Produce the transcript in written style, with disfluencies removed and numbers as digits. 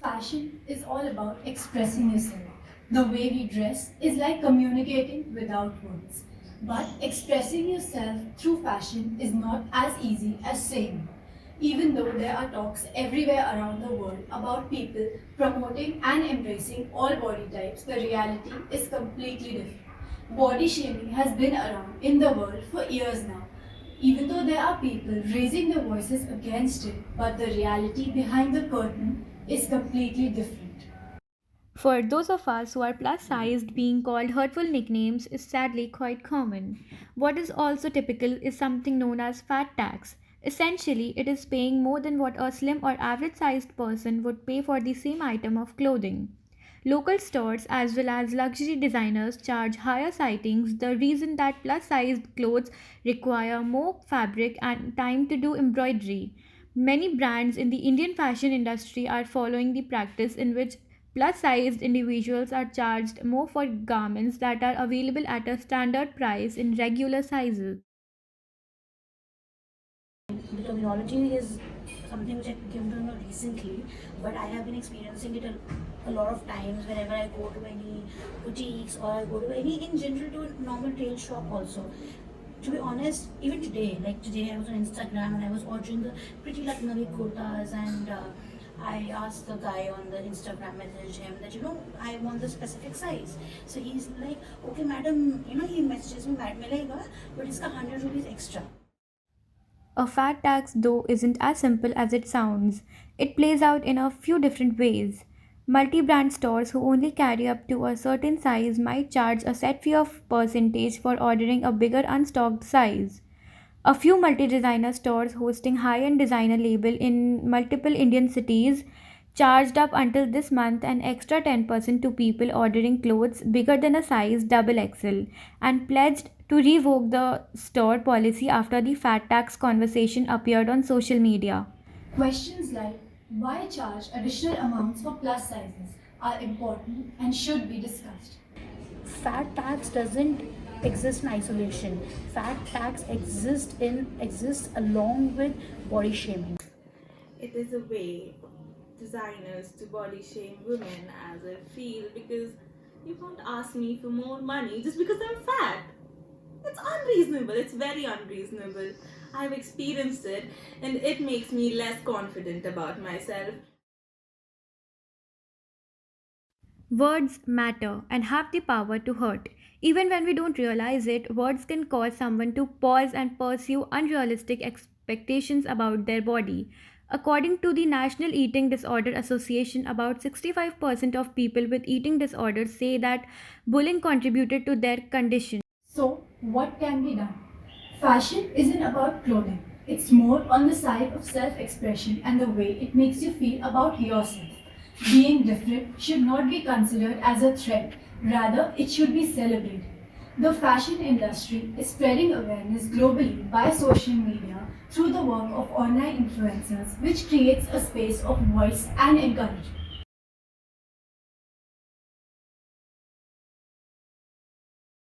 Fashion is all about expressing yourself. The way we dress is like communicating without words. But expressing yourself through fashion is not as easy as saying. Even though there are talks everywhere around the world about people promoting and embracing all body types, the reality is completely different. Body shaming has been around in the world for years now. Even though there are people raising their voices against it, but the reality behind the curtain is completely different. For those of us who are plus sized, being called hurtful nicknames is sadly quite common. What is also typical is something known as fat tax. Essentially, it is paying more than what a slim or average sized person would pay for the same item of clothing. Local stores as well as luxury designers charge higher sightings. The reason that plus sized clothes require more fabric and time to do embroidery. Many brands in the Indian fashion industry are following the practice in which plus sized individuals are charged more for garments that are available at a standard price in regular sizes. The terminology is something which I came to know recently, but I have been experiencing it a lot of times whenever I go to any boutiques or I go to any in general to a normal tail shop also. To be honest, even today, like today I was on Instagram and I was ordering the pretty Lucknowi kurtas and I asked the guy on the Instagram message him that I want the specific size. So he's like, okay madam, he messages me, madam milega, but it's 100 rupees extra. A fat tax, though, isn't as simple as it sounds. It plays out in a few different ways. Multi brand stores who only carry up to a certain size might charge a set fee of percentage for ordering a bigger unstocked size. A few multi designer stores hosting high end designer label in multiple Indian cities charged up until this month an extra 10% to people ordering clothes bigger than a size double XL and pledged to revoke the store policy after the fat tax conversation appeared on social media. Questions like why charge additional amounts for plus sizes are important and should be discussed. Fat tax doesn't exist in isolation. Fat tax exists along with body shaming. It is a way for designers to body shame women as I feel because you can't ask me for more money just because I'm fat. It's unreasonable, it's very unreasonable. I've experienced it and it makes me less confident about myself. Words matter and have the power to hurt. Even when we don't realize it, words can cause someone to pause and pursue unrealistic expectations about their body. According to the National Eating Disorder Association, about 65% of people with eating disorders say that bullying contributed to their condition. So, what can be done? Fashion isn't about clothing, it's more on the side of self expression and the way it makes you feel about yourself. Being different should not be considered as a threat, rather, it should be celebrated. The fashion industry is spreading awareness globally by social media through the work of online influencers, which creates a space of voice and encouragement.